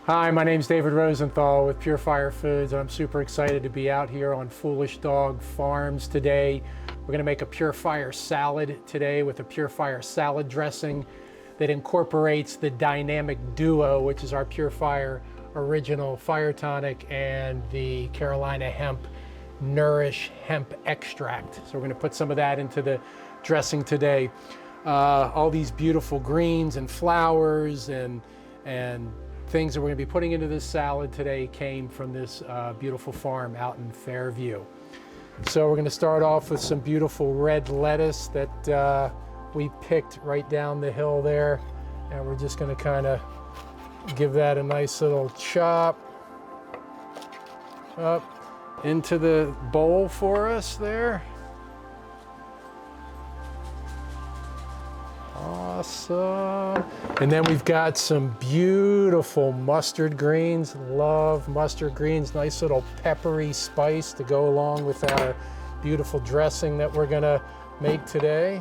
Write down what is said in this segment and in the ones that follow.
Hi, my name's David Rosenthal with Pure Fire Foods, and I'm super excited to be out here on Foolish Dog Farms today. We're going to make a Pure Fire salad today with a Pure Fire salad dressing that incorporates the dynamic duo, which is our Pure Fire original fire tonic and the Carolina Hemp Nourish hemp extract. So we're going to put some of that into the dressing today. All these beautiful greens and flowers and things that we're going to be putting into this salad today came from this beautiful farm out in Fairview. So we're going to start off with some beautiful red lettuce that we picked right down the hill there, and we're just going to kind of give that a nice little chop up into the bowl for us there. Awesome. And then we've got some beautiful mustard greens. Love mustard greens. Nice little peppery spice to go along with our beautiful dressing that we're gonna make today.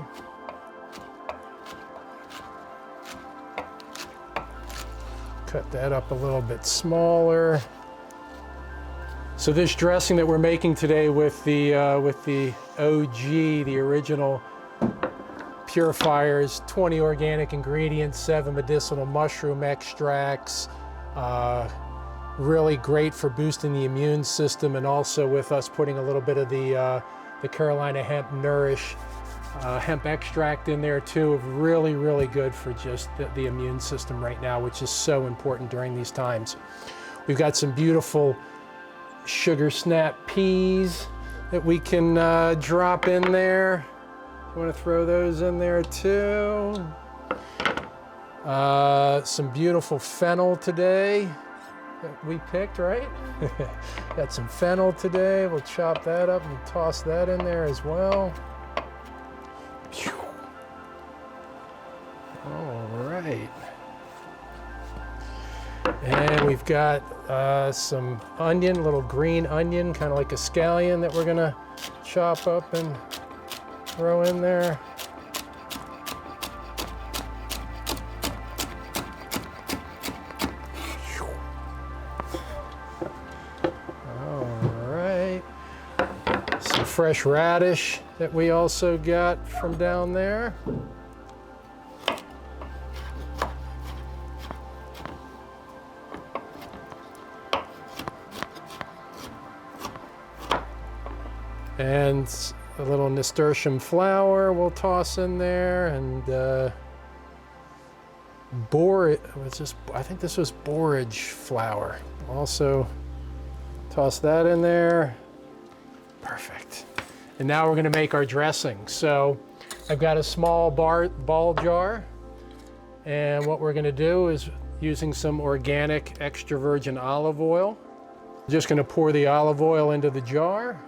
Cut that up a little bit smaller. So this dressing that we're making today with the OG, the original Pure Fire's 20 organic ingredients, 7 medicinal mushroom extracts, really great for boosting the immune system, and also with us putting a little bit of the Carolina Hemp Nourish hemp extract in there too. Really, really good for just the immune system right now, which is so important during these times. We've got some beautiful sugar snap peas that we can drop in there. I want to throw those in there too. Some beautiful fennel today that we picked, right? Got some fennel today. We'll chop that up and toss that in there as well. All right. And we've got some onion, little green onion, kind of like a scallion that we're gonna chop up and throw in there. All right. Some fresh radish that we also got from down there. And a little nasturtium flower we'll toss in there, and I think this was borage flour. Also toss that in there. Perfect. And now we're going to make our dressing. So I've got a small ball jar, and what we're going to do is, using some organic extra virgin olive oil, just going to pour the olive oil into the jar.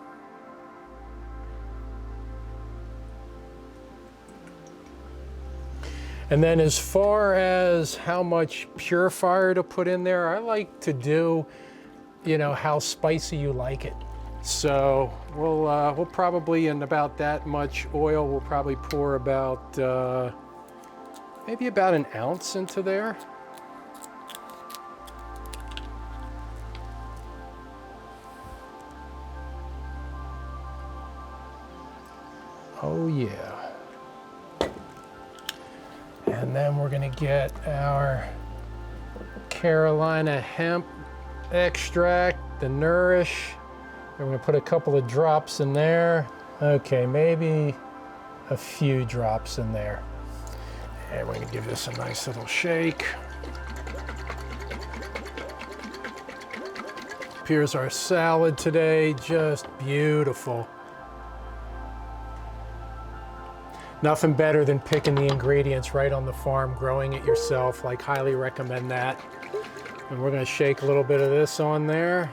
And then as far as how much Pure Fire to put in there, I like to do, how spicy you like it. So we'll probably, in about that much oil, we'll probably pour about, maybe about an ounce into there. Oh yeah. And then we're going to get our Carolina Hemp extract, the Nourish. We're going to put a couple of drops in there. Okay, maybe a few drops in there. And we're going to give this a nice little shake. Here's our salad today, just beautiful. Nothing better than picking the ingredients right on the farm, growing it yourself. Like, highly recommend that. And we're going to shake a little bit of this on there.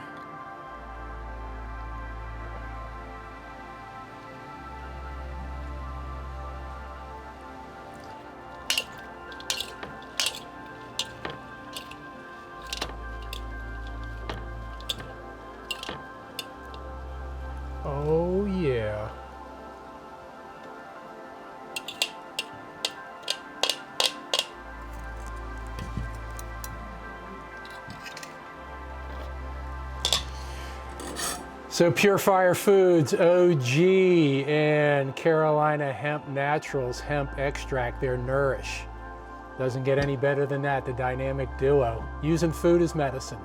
Oh yeah. So Pure Fire Foods, OG, and Carolina Hemp Naturals hemp extract, their Nourish. Doesn't get any better than that, the dynamic duo. Using food as medicine.